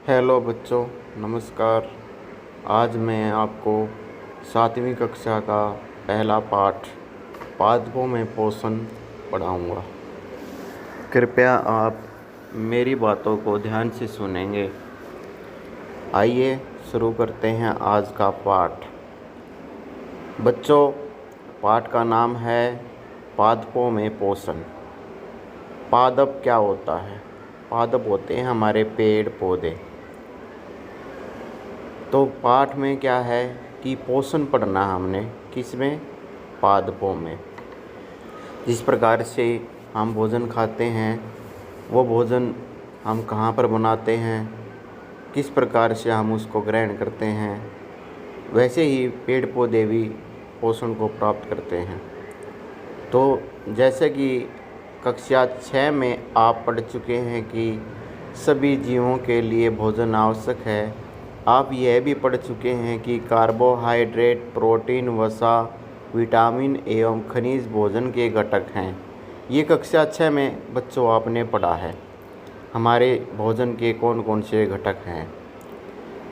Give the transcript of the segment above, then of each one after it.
Hello बच्चों, नमस्कार। आज मैं आपको 7वीं कक्षा का पहला पाठ पादपों में पोषण पढ़ाऊँगा। कृपया आप मेरी बातों को ध्यान से सुनेंगे। आइए शुरू करते हैं आज का पाठ। बच्चों, पाठ का नाम है पादपों में पोषण। पादप क्या होता है? पादप होते हैं हमारे पेड़ पौधे। तो पाठ में क्या है कि पोषण पढ़ना हमने किसमें? पादपों में। जिस प्रकार से हम भोजन खाते हैं, वो भोजन हम कहाँ पर बनाते हैं, किस प्रकार से हम उसको ग्रहण करते हैं, वैसे ही पेड़ पौधे भी पोषण को प्राप्त करते हैं। तो जैसे कि कक्षा 6 में आप पढ़ चुके हैं कि सभी जीवों के लिए भोजन आवश्यक है। आप यह भी पढ़ चुके हैं कि कार्बोहाइड्रेट, प्रोटीन, वसा, विटामिन एवं खनिज भोजन के घटक हैं। ये कक्षा 6 में बच्चों आपने पढ़ा है। हमारे भोजन के कौन कौन से घटक हैं।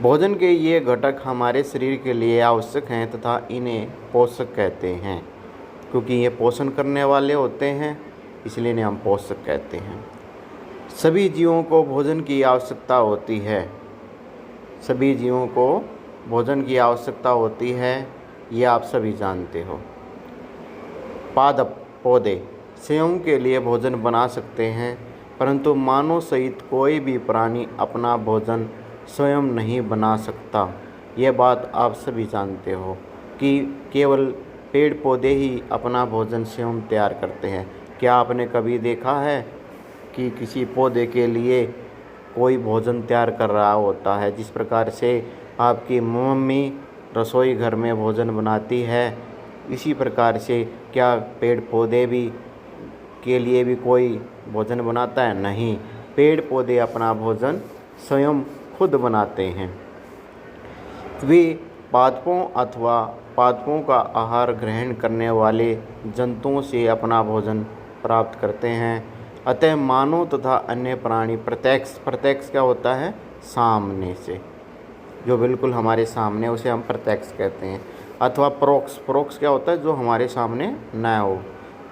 भोजन के ये घटक हमारे शरीर के लिए आवश्यक हैं तथा इन्हें पोषक कहते हैं। क्योंकि ये पोषण करने वाले होते हैं, इसलिए इन्हें हम पोषक कहते हैं। सभी जीवों को भोजन की आवश्यकता होती है। सभी जीवों को भोजन की आवश्यकता होती है, ये आप सभी जानते हो। पादप पौधे स्वयं के लिए भोजन बना सकते हैं, परंतु मानव सहित कोई भी प्राणी अपना भोजन स्वयं नहीं बना सकता। यह बात आप सभी जानते हो कि केवल पेड़ पौधे ही अपना भोजन स्वयं तैयार करते हैं। क्या आपने कभी देखा है कि किसी पौधे के लिए कोई भोजन तैयार कर रहा होता है? जिस प्रकार से आपकी मम्मी रसोई घर में भोजन बनाती है, इसी प्रकार से क्या पेड़ पौधे भी के लिए भी कोई भोजन बनाता है? नहीं, पेड़ पौधे अपना भोजन स्वयं खुद बनाते हैं। वे पादपों अथवा पादपों का आहार ग्रहण करने वाले जंतुओं से अपना भोजन प्राप्त करते हैं। अतः मानव तथा अन्य प्राणी प्रत्यक्ष क्या होता है? सामने से, जो बिल्कुल हमारे सामने, उसे हम प्रत्यक्ष कहते हैं। अथवा परोक्ष क्या होता है? जो हमारे सामने न हो,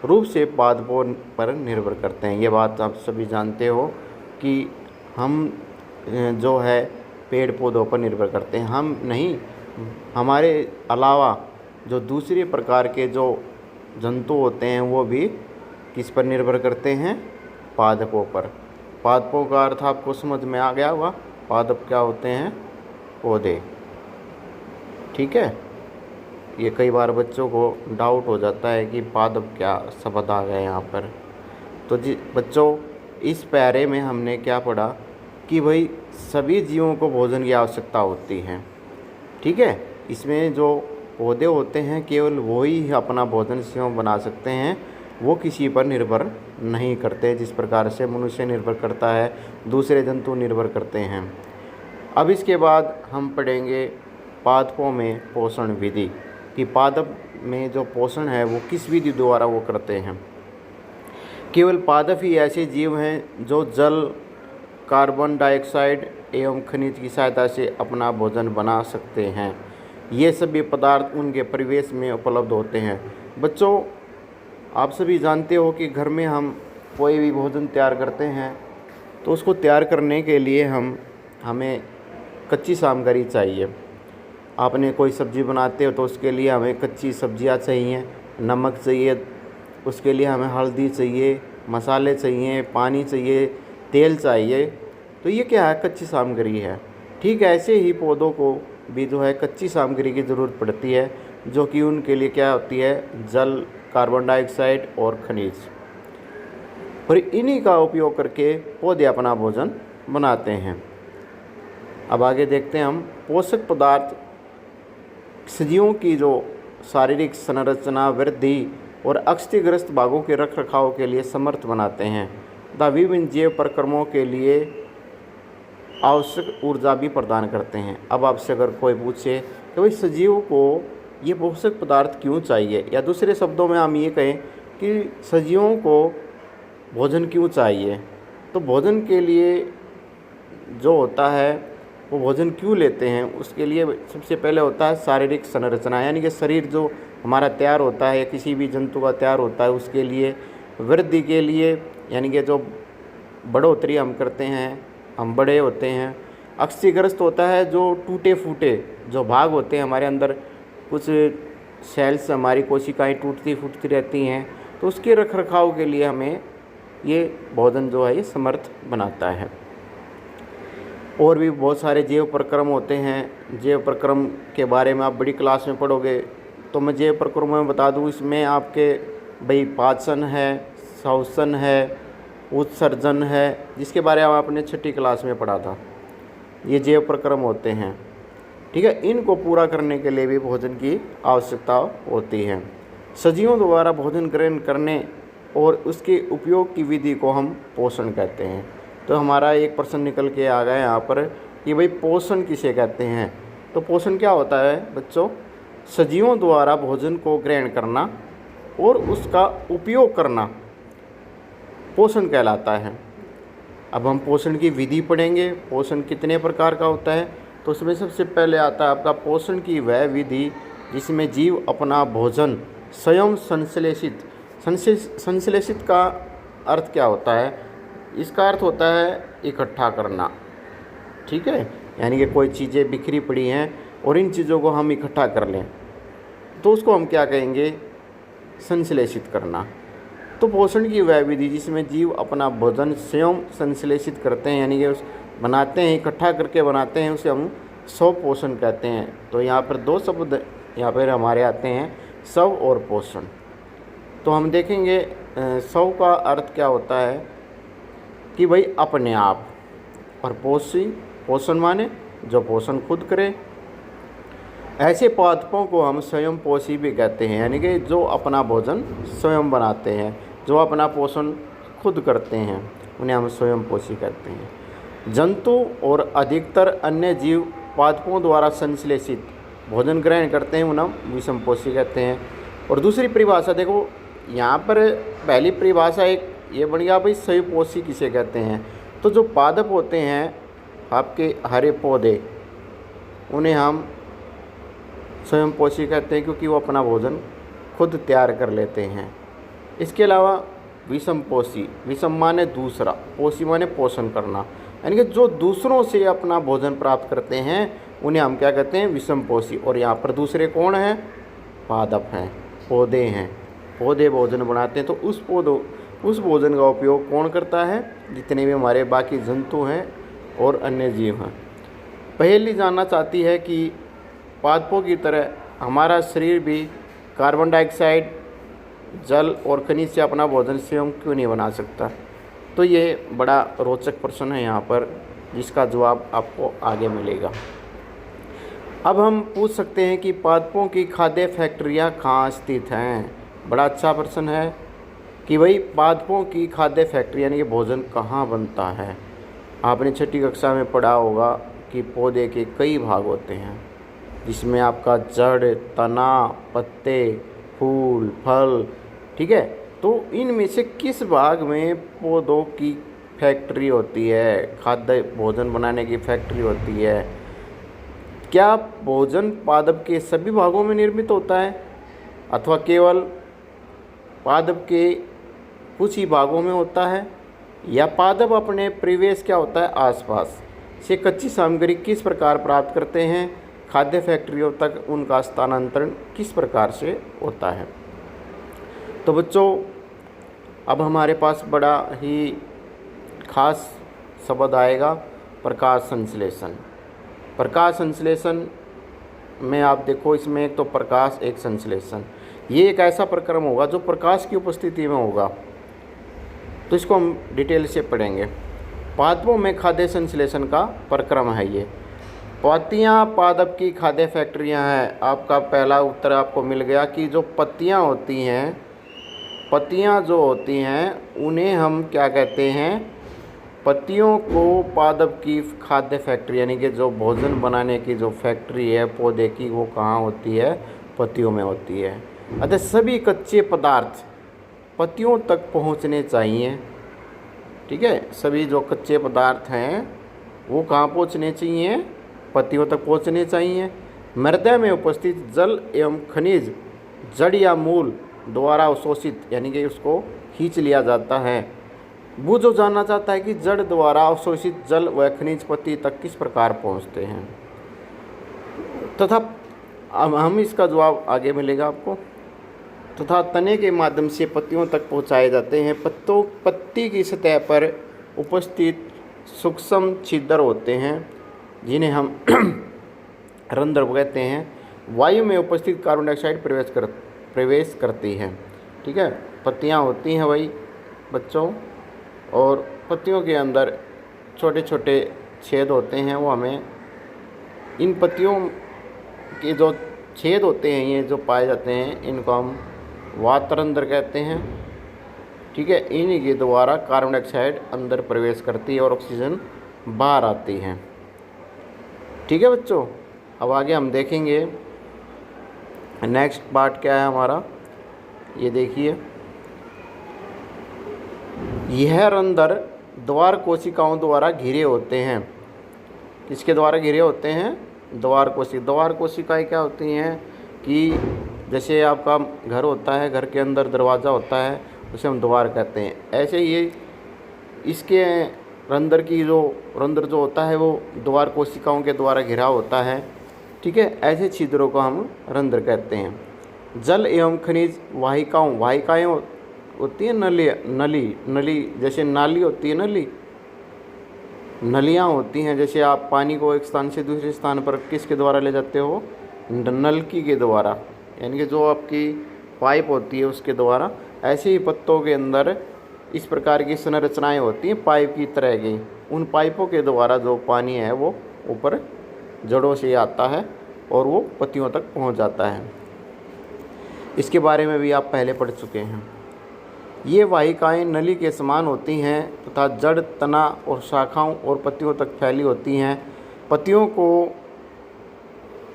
रूप से पादपों पर निर्भर करते हैं। ये बात आप सभी जानते हो कि हम जो है पेड़ पौधों पर निर्भर करते हैं। हम नहीं, हमारे अलावा जो दूसरे प्रकार के जो जंतु होते हैं वो भी किस पर निर्भर करते हैं? पादपों पर। पादपों का अर्थ आपको समझ में आ गया होगा। पादप क्या होते हैं? पौधे। ठीक है। ये कई बार बच्चों को डाउट हो जाता है कि पादप क्या शब्द आ गए यहाँ पर। तो जी बच्चों, इस पैरे में हमने क्या पढ़ा कि भाई सभी जीवों को भोजन की आवश्यकता होती है। ठीक है। इसमें जो पौधे होते हैं केवल वो ही अपना भोजन स्वयं बना सकते हैं, वो किसी पर निर्भर नहीं करते। जिस प्रकार से मनुष्य निर्भर करता है, दूसरे जंतु निर्भर करते हैं। अब इसके बाद हम पढ़ेंगे पादपों में पोषण विधि कि पादप में जो पोषण है वो किस विधि द्वारा वो करते हैं। केवल पादप ही ऐसे जीव हैं जो जल, कार्बन डाइऑक्साइड एवं खनिज की सहायता से अपना भोजन बना सकते हैं। ये सभी पदार्थ उनके परिवेश में उपलब्ध होते हैं। बच्चों, आप सभी जानते हो कि घर में हम कोई भी भोजन तैयार करते हैं तो उसको तैयार करने के लिए हमें कच्ची सामग्री चाहिए। आपने कोई सब्ज़ी बनाते हो तो उसके लिए हमें कच्ची सब्जियां चाहिए, नमक चाहिए, उसके लिए हमें हल्दी चाहिए, मसाले चाहिए, पानी चाहिए, तेल चाहिए। तो ये क्या है? कच्ची सामग्री है। ठीक है, ऐसे ही पौधों को भी जो है कच्ची सामग्री की ज़रूरत पड़ती है, जो कि उनके लिए क्या होती है? जल, कार्बन डाइऑक्साइड और खनिज। और इन्हीं का उपयोग करके पौधे अपना भोजन बनाते हैं। अब आगे देखते हैं हम पोषक पदार्थ सजीवों की जो शारीरिक संरचना, वृद्धि और क्षतिग्रस्त भागों के रखरखाव के लिए समर्थ बनाते हैं तथा विभिन्न जैव प्रक्रमों के लिए आवश्यक ऊर्जा भी प्रदान करते हैं। अब आपसे अगर कोई पूछे कि भाई सजीवों को ये पोषक पदार्थ क्यों चाहिए, या दूसरे शब्दों में हम ये कहें कि सजीवों को भोजन क्यों चाहिए, तो भोजन के लिए जो होता है वो भोजन क्यों लेते हैं, उसके लिए सबसे पहले होता है शारीरिक संरचना, यानी कि शरीर जो हमारा तैयार होता है या किसी भी जंतु का तैयार होता है उसके लिए, वृद्धि के लिए, यानी कि जो बढ़ोतरी हम करते हैं, हम बड़े होते हैं। अक्सीग्रस्त होता है जो टूटे फूटे जो भाग होते हैं हमारे अंदर, कुछ सेल्स हमारी कोशिकाएं टूटती फूटती रहती हैं, तो उसके रख रखाव के लिए हमें ये भोजन जो है ये समर्थ बनाता है। और भी बहुत सारे जैव प्रक्रम होते हैं। जैव प्रक्रम के बारे में आप बड़ी क्लास में पढ़ोगे, तो मैं जैव प्रक्रम में बता दूँ, इसमें आपके भाई पाचन है, श्वसन है, उत्सर्जन है, जिसके बारे में आपने 6ठी क्लास में पढ़ा था। ये जैव प्रक्रम होते हैं, ठीक है। इनको पूरा करने के लिए भी भोजन की आवश्यकता होती है। सजीवों द्वारा भोजन ग्रहण करने और उसके उपयोग की विधि को हम पोषण कहते हैं। तो हमारा एक प्रश्न निकल के आ गया यहाँ पर कि भाई पोषण किसे कहते हैं। तो पोषण क्या होता है बच्चों, सजीवों द्वारा भोजन को ग्रहण करना और उसका उपयोग करना पोषण कहलाता है। अब हम पोषण की विधि पढ़ेंगे। पोषण कितने प्रकार का होता है, तो उसमें सबसे पहले आता है आपका पोषण की वह विधि जिसमें जीव अपना भोजन स्वयं संश्लेषित का अर्थ क्या होता है, इसका अर्थ होता है इकट्ठा करना, ठीक है। यानी कि कोई चीज़ें बिखरी पड़ी हैं और इन चीज़ों को हम इकट्ठा कर लें, तो उसको हम क्या कहेंगे, संश्लेषित करना। तो पोषण की वह विधि जिसमें जीव अपना भोजन स्वयं संश्लेषित करते हैं, यानी कि उस बनाते हैं, इकट्ठा करके बनाते हैं, उसे हम स्वपोषण कहते हैं। तो यहाँ पर 2 शब्द यहाँ पर हमारे आते हैं, स्व और पोषण। तो हम देखेंगे स्व का अर्थ क्या होता है कि भाई अपने आप, और पोषण माने जो पोषण खुद करे। ऐसे पादपों को हम स्वयं पोषी भी कहते हैं, यानी कि जो अपना भोजन स्वयं बनाते हैं, जो अपना पोषण खुद करते हैं, उन्हें हम स्वयं पोषी कहते हैं। जंतु और अधिकतर अन्य जीव पादपों द्वारा संश्लेषित भोजन ग्रहण करते हैं, उन्हें हम विषमपोषी कहते हैं। और दूसरी परिभाषा देखो, यहाँ पर पहली परिभाषा एक ये बन गया भाई स्वयंपोषी किसे कहते हैं। तो जो पादप होते हैं आपके हरे पौधे, उन्हें हम स्वयंपोषी कहते हैं क्योंकि वो अपना भोजन खुद तैयार कर लेते हैं। इसके अलावा विषमपोषी, विषम माने दूसरा, पोषी माने पोषण करना, यानी कि जो दूसरों से अपना भोजन प्राप्त करते हैं उन्हें हम क्या कहते हैं, विषमपोषी। और यहाँ पर दूसरे कौन हैं, पादप हैं, पौधे हैं। पौधे भोजन बनाते हैं, तो उस भोजन का उपयोग कौन करता है, जितने भी हमारे बाकी जंतु हैं और अन्य जीव हैं। पहेली जानना चाहती है कि पादपों की तरह हमारा शरीर भी कार्बन डाइऑक्साइड, जल और खनिज से अपना भोजन स्वयं क्यों नहीं बना सकता। तो ये बड़ा रोचक प्रश्न है यहाँ पर, जिसका जवाब आपको आगे मिलेगा। अब हम पूछ सकते हैं कि पादपों की खाद्य फैक्ट्रियाँ कहाँ स्थित हैं। बड़ा अच्छा प्रश्न है कि भाई पादपों की खाद्य फैक्ट्री यानी कि भोजन कहाँ बनता है। आपने 6ठी कक्षा में पढ़ा होगा कि पौधे के कई भाग होते हैं, जिसमें आपका जड़, तना, पत्ते, फूल, फल, ठीक है। तो इनमें से किस भाग में पौधों की फैक्ट्री होती है, खाद्य भोजन बनाने की फैक्ट्री होती है। क्या भोजन पादप के सभी भागों में निर्मित होता है अथवा केवल पादप के कुछ ही भागों में होता है, या पादप अपने परिवेश क्या होता है आसपास से कच्ची सामग्री किस प्रकार प्राप्त करते हैं, खाद्य फैक्ट्रियों तक उनका स्थानांतरण किस प्रकार से होता है। तो बच्चों अब हमारे पास बड़ा ही खास शब्द आएगा, प्रकाश संश्लेषण। प्रकाश संश्लेषण में आप देखो, इसमें एक तो प्रकाश, एक संश्लेषण। ये एक ऐसा प्रक्रम होगा जो प्रकाश की उपस्थिति में होगा। तो इसको हम डिटेल से पढ़ेंगे। पादपों में खाद्य संश्लेषण का प्रक्रम है ये। पत्तियाँ पादप की खाद्य फैक्ट्रियाँ हैं। आपका पहला उत्तर आपको मिल गया कि जो पत्तियाँ होती हैं, पत्तियाँ जो होती हैं उन्हें हम क्या कहते हैं, पत्तियों को पादप की खाद्य फैक्ट्री यानी कि जो भोजन बनाने की जो फैक्ट्री है पौधे की, वो कहाँ होती है, पत्तियों में होती है। अतः सभी कच्चे पदार्थ पत्तियों तक पहुँचने चाहिए, ठीक है। सभी जो कच्चे पदार्थ हैं वो कहाँ पहुँचने चाहिए, पत्तियों तक पहुँचने चाहिए। मृदा में उपस्थित जल एवं खनिज जड़ या मूल द्वारा अवशोषित यानी कि उसको खींच लिया जाता है। वो जो जानना चाहता है कि जड़ द्वारा अवशोषित जल व खनिज पत्ती तक किस प्रकार पहुंचते हैं, तथा हम इसका जवाब आगे मिलेगा आपको। तथा तने के माध्यम से पत्तियों तक पहुंचाए जाते हैं। पत्ती की सतह पर उपस्थित सूक्ष्म छिद्र होते हैं जिन्हें हम रंध्र कहते हैं। वायु में उपस्थित कार्बन डाइऑक्साइड प्रवेश करती है। ठीक है, पत्तियां होती हैं वही बच्चों, और पत्तियों के अंदर छोटे छोटे छेद होते हैं। वो हमें इन पत्तियों के जो छेद होते हैं, ये जो पाए जाते हैं, इनको हम वातरंध्र कहते हैं। ठीक है, इन्हीं के द्वारा कार्बन डाइऑक्साइड अंदर प्रवेश करती है और ऑक्सीजन बाहर आती है। ठीक है बच्चों, अब आगे हम देखेंगे नेक्स्ट पार्ट क्या है हमारा। ये देखिए, यह रंध्र द्वार कोशिकाओं द्वारा घिरे होते हैं। किसके द्वारा घिरे होते हैं? द्वार कोशिकाएं क्या होती हैं कि जैसे आपका घर होता है, घर के अंदर दरवाज़ा होता है, उसे हम द्वार कहते हैं। ऐसे ये इसके रंध्र जो होता है वो द्वार कोशिकाओं के द्वारा घिरा होता है। ठीक है, ऐसे छिद्रों को हम रंध्र कहते हैं। जल एवं खनिज वाहिकाएं होती है। नली जैसे नाली होती है, नलियाँ होती हैं। जैसे आप पानी को एक स्थान से दूसरे स्थान पर किसके द्वारा ले जाते हो? नलकी के द्वारा, यानी कि जो आपकी पाइप होती है उसके द्वारा। ऐसे ही पत्तों के अंदर इस प्रकार की संरचनाएं होती हैं पाइप की तरह की। उन पाइपों के द्वारा जो पानी है वो ऊपर जड़ों से आता है और वो पत्तियों तक पहुंच जाता है। इसके बारे में भी आप पहले पढ़ चुके हैं। ये वाहिकाएं नली के समान होती हैं तथा जड़, तना और शाखाओं और पत्तियों तक फैली होती हैं।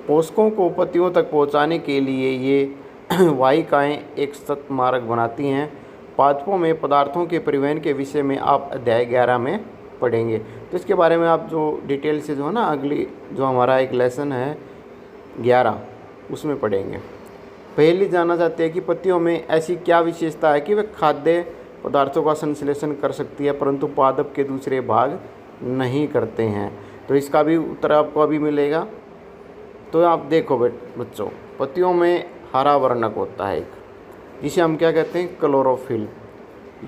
पोषकों को पत्तियों तक पहुंचाने के लिए ये वाहिकाएं एक सतत मार्ग बनाती हैं। पादपों में पदार्थों के परिवहन के विषय में आप अध्याय 11 में पढ़ेंगे। तो इसके बारे में आप जो डिटेल से जो है ना, अगली जो हमारा एक लेसन है 11 उसमें पढ़ेंगे। पहले जानना चाहते हैं कि पत्तियों में ऐसी क्या विशेषता है कि वे खाद्य पदार्थों का संश्लेषण कर सकती है परंतु पादप के दूसरे भाग नहीं करते हैं। तो इसका भी उत्तर आपको अभी मिलेगा। तो आप देखो बच्चों, पत्तियों में हरा वर्णक होता है एक, जिसे हम क्या कहते हैं? क्लोरोफिल।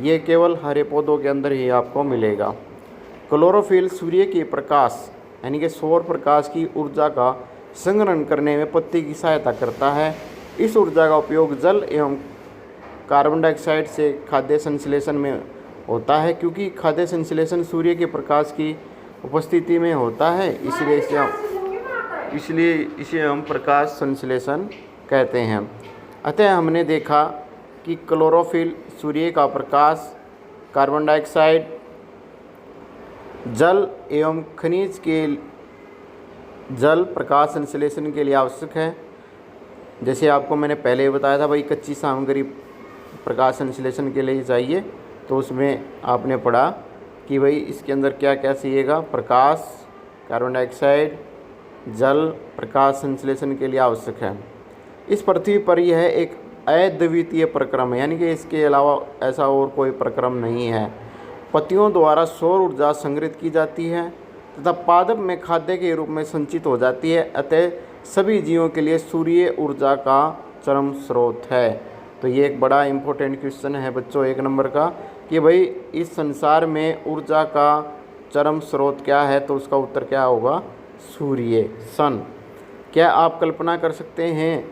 ये केवल हरे पौधों के अंदर ही आपको मिलेगा। क्लोरोफिल सूर्य के प्रकाश यानी कि सौर प्रकाश की ऊर्जा का संग्रहण करने में पत्ती की सहायता करता है। इस ऊर्जा का उपयोग जल एवं कार्बन डाइऑक्साइड से खाद्य संश्लेषण में होता है। क्योंकि खाद्य संश्लेषण सूर्य के प्रकाश की उपस्थिति में होता है, इसलिए इसे हम प्रकाश संश्लेषण कहते हैं। अतः हमने देखा कि क्लोरोफिल सूर्य का प्रकाश, कार्बन डाइऑक्साइड, जल एवं खनिज के जल प्रकाश संश्लेषण के लिए आवश्यक है। जैसे आपको मैंने पहले ही बताया था भाई, कच्ची सामग्री प्रकाश संश्लेषण के लिए चाहिए। तो उसमें आपने पढ़ा कि भाई इसके अंदर क्या क्या चाहिएगा? प्रकाश, कार्बन डाइऑक्साइड, जल प्रकाश संश्लेषण के लिए आवश्यक है। इस पृथ्वी पर यह एक अद्वितीय प्रक्रम है, यानी कि इसके अलावा ऐसा और कोई प्रक्रम नहीं है। पत्तियों द्वारा सौर ऊर्जा संग्रहित की जाती है तथा पादप में खाद्य के रूप में संचित हो जाती है। अतः सभी जीवों के लिए सूर्य ऊर्जा का चरम स्रोत है। तो ये एक बड़ा इम्पोर्टेंट क्वेश्चन है बच्चों 1 नंबर का, कि भाई इस संसार में ऊर्जा का चरम स्रोत क्या है? तो उसका उत्तर क्या होगा? सूर्य, सन। क्या आप कल्पना कर सकते हैं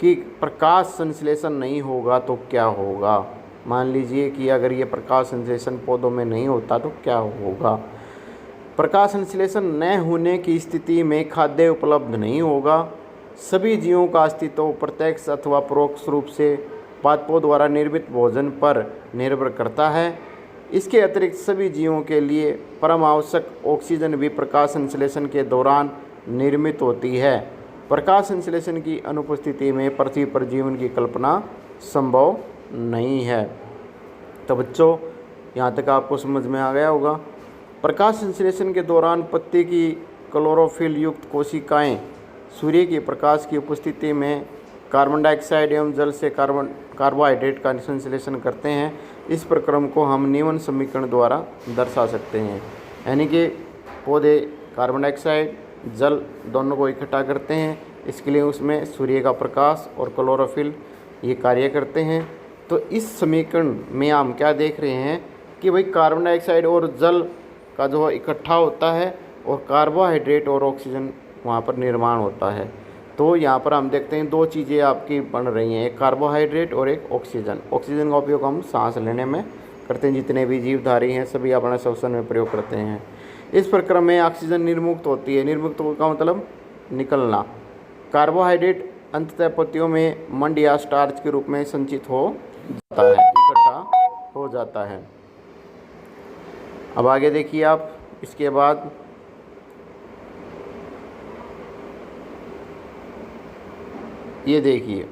कि प्रकाश संश्लेषण नहीं होगा तो क्या होगा? मान लीजिए कि अगर ये प्रकाश संश्लेषण पौधों में नहीं होता तो क्या होगा? प्रकाश संश्लेषण न होने की स्थिति में खाद्य उपलब्ध नहीं होगा। सभी जीवों का अस्तित्व प्रत्यक्ष अथवा परोक्ष रूप से पादपों द्वारा निर्मित भोजन पर निर्भर करता है। इसके अतिरिक्त सभी जीवों के लिए परम आवश्यक ऑक्सीजन भी प्रकाश संश्लेषण के दौरान निर्मित होती है। प्रकाश संश्लेषण की अनुपस्थिति में पृथ्वी पर जीवन की कल्पना संभव नहीं है। तो बच्चों यहाँ तक आपको समझ में आ गया होगा। प्रकाश संश्लेषण के दौरान पत्ती की क्लोरोफिल युक्त कोशिकाएं सूर्य के प्रकाश की उपस्थिति में कार्बन डाइऑक्साइड एवं जल से कार्बोहाइड्रेट का संश्लेषण करते हैं। इस प्रक्रम को हम निम्न समीकरण द्वारा दर्शा सकते हैं। यानी कि पौधे कार्बन डाइऑक्साइड जल दोनों को इकट्ठा करते हैं, इसके लिए उसमें सूर्य का प्रकाश और क्लोरोफिल ये कार्य करते हैं। तो इस समीकरण में हम क्या देख रहे हैं कि भाई कार्बन डाइऑक्साइड और जल का जो इकट्ठा होता है और कार्बोहाइड्रेट और ऑक्सीजन वहाँ पर निर्माण होता है। तो यहाँ पर हम देखते हैं दो चीज़ें आपकी बन रही हैं, एक कार्बोहाइड्रेट और एक ऑक्सीजन। ऑक्सीजन का उपयोग हम सांस लेने में करते हैं, जितने भी जीवधारी हैं सभी अपना श्वसन में प्रयोग करते हैं। इस प्रक्रम में ऑक्सीजन निर्मुक्त होती है, निर्मुक्त का मतलब निकलना। कार्बोहाइड्रेट अंततः पत्तियों में मंड या स्टार्च के रूप में संचित हो जाता है, इकट्ठा हो जाता है। अब आगे देखिए आप, इसके बाद ये देखिए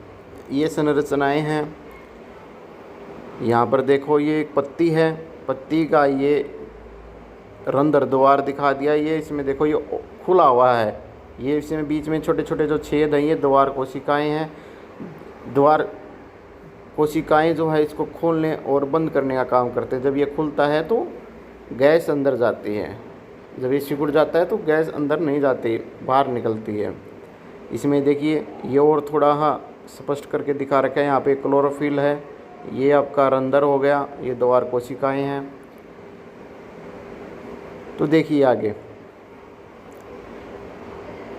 ये संरचनाएं हैं। यहाँ पर देखो ये एक पत्ती है, पत्ती का ये रंध्र द्वार दिखा दिया। ये इसमें देखो ये खुला हुआ है, ये इसमें बीच में छोटे छोटे जो छेद हैं ये द्वार कोशिकाएं हैं। द्वार कोशिकाएं जो है इसको खोलने और बंद करने का काम करते हैं। जब ये खुलता है तो गैस अंदर जाती है, जब ये सिकुड़ जाता है तो गैस अंदर नहीं जाती, बाहर निकलती है। इसमें देखिए ये और थोड़ा स्पष्ट करके दिखा रखा है। यहाँ पे क्लोरोफिल है, ये आपका रंध्र हो गया, ये द्वार कोशिकाएं हैं। तो देखिए आगे,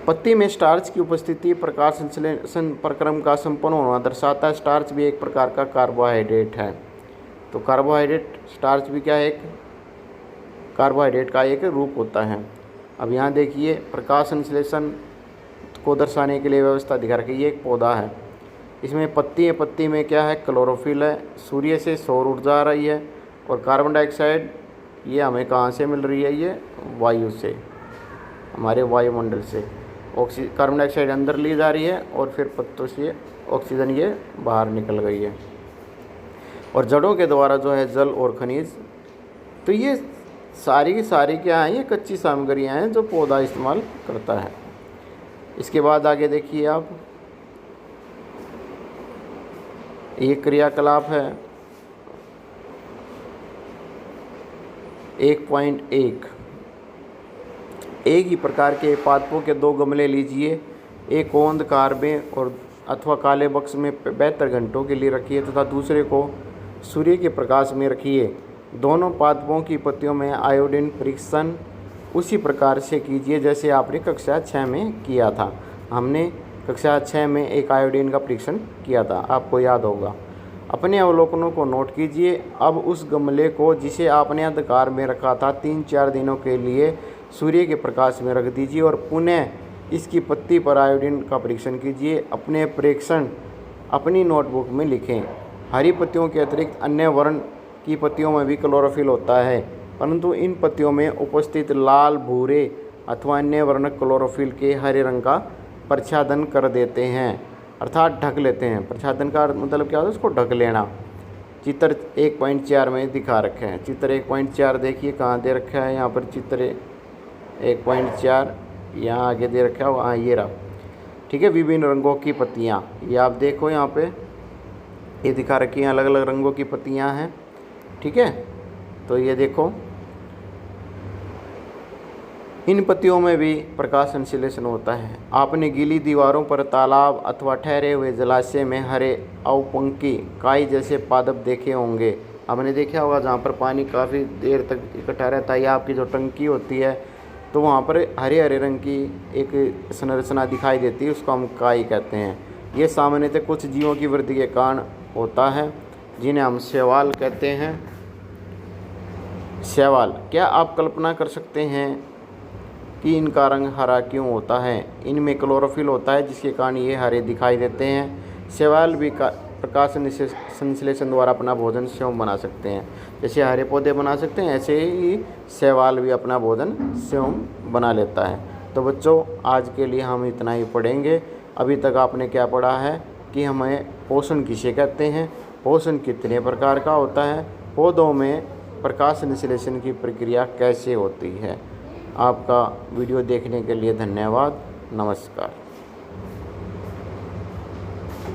पत्ती में स्टार्च की उपस्थिति प्रकाश संश्लेषण प्रक्रम का संपन्न होना दर्शाता है। स्टार्च भी एक प्रकार का कार्बोहाइड्रेट है। तो कार्बोहाइड्रेट, स्टार्च भी क्या है, एक कार्बोहाइड्रेट का एक रूप होता है। अब यहाँ देखिए प्रकाश संश्लेषण को दर्शाने के लिए व्यवस्था दिखा रखी है। ये एक पौधा है, इसमें पत्ती है, पत्ती में क्या है, क्लोरोफिल है। सूर्य से सौर ऊर्जा आ रही है और कार्बन डाइऑक्साइड ये हमें कहाँ से मिल रही है, ये वायु से, हमारे वायुमंडल से। कार्बन डाइऑक्साइड अंदर ली जा रही है और फिर पत्तों से ऑक्सीजन ये बाहर निकल गई है। और जड़ों के द्वारा जो है जल और खनिज। तो ये सारी की सारी क्या है, ये कच्ची सामग्रियाँ हैं जो पौधा इस्तेमाल करता है। इसके बाद आगे देखिए आप, ये क्रियाकलाप है 1.1। एक ही प्रकार के पादपों के दो गमले लीजिए, एक को अंधकार में और अथवा काले बक्स में 72 घंटों के लिए रखिए तथा दूसरे को सूर्य के प्रकाश में रखिए। दोनों पादपों की पत्तियों में आयोडीन परीक्षण उसी प्रकार से कीजिए जैसे आपने कक्षा 6 में किया था। हमने कक्षा 6 में एक आयोडीन का परीक्षण किया था, आपको याद होगा। अपने अवलोकनों को नोट कीजिए। अब उस गमले को जिसे आपने अंधकार में रखा था 3-4 दिनों के लिए सूर्य के प्रकाश में रख दीजिए और पुनः इसकी पत्ती पर आयोडीन का परीक्षण कीजिए। अपने प्रेक्षण अपनी नोटबुक में लिखें। हरी पत्तियों के अतिरिक्त अन्य वर्ण की पत्तियों में भी क्लोरोफिल होता है, परंतु इन पत्तियों में उपस्थित लाल, भूरे अथवा अन्य वर्ण क्लोरोफिल के हरे रंग का प्रच्छादन कर देते हैं, अर्थात ढक लेते हैं। प्रच्छादन का मतलब क्या होता है, उसको ढक लेना। चित्र 1.4 में दिखा रखे हैं। चित्र 1.4 देखिए कहाँ दे रखा है, यहाँ पर चित्र 1.4 यहाँ आगे दे रखा है, वहाँ ये रहा, ठीक है। विभिन्न रंगों की पत्तियाँ, ये आप देखो यहाँ पे ये दिखा रखी हैं, अलग अलग रंगों की पत्तियाँ हैं, ठीक है। तो ये देखो इन पत्तियों में भी प्रकाश संश्लेषण होता है। आपने गीली दीवारों पर तालाब अथवा ठहरे हुए जलाशय में हरे अवपंकी काई जैसे पादप देखे होंगे। आपने देखा होगा जहाँ पर पानी काफ़ी देर तक इकट्ठा रहता है या आपकी जो टंकी होती है तो वहाँ पर हरे हरे रंग की एक संरचना दिखाई देती है, उसको हम काई कहते हैं। ये सामान्यतः कुछ जीवों की वृद्धि के कारण होता है जिन्हें हम शैवाल कहते हैं। शैवाल, क्या आप कल्पना कर सकते हैं कि इनका रंग हरा क्यों होता है? इनमें क्लोरोफिल होता है जिसके कारण ये हरे दिखाई देते हैं। शैवाल भी प्रकाश संश्लेषण द्वारा अपना भोजन स्वयं बना सकते हैं। जैसे हरे पौधे बना सकते हैं ऐसे ही शैवाल भी अपना भोजन स्वयं बना लेता है। तो बच्चों आज के लिए हम इतना ही पढ़ेंगे। अभी तक आपने क्या पढ़ा है कि हमें पोषण किसे कहते हैं, पोषण कितने प्रकार का होता है, पौधों में प्रकाश संश्लेषण की प्रक्रिया कैसे होती है। आपका वीडियो देखने के लिए धन्यवाद। नमस्कार।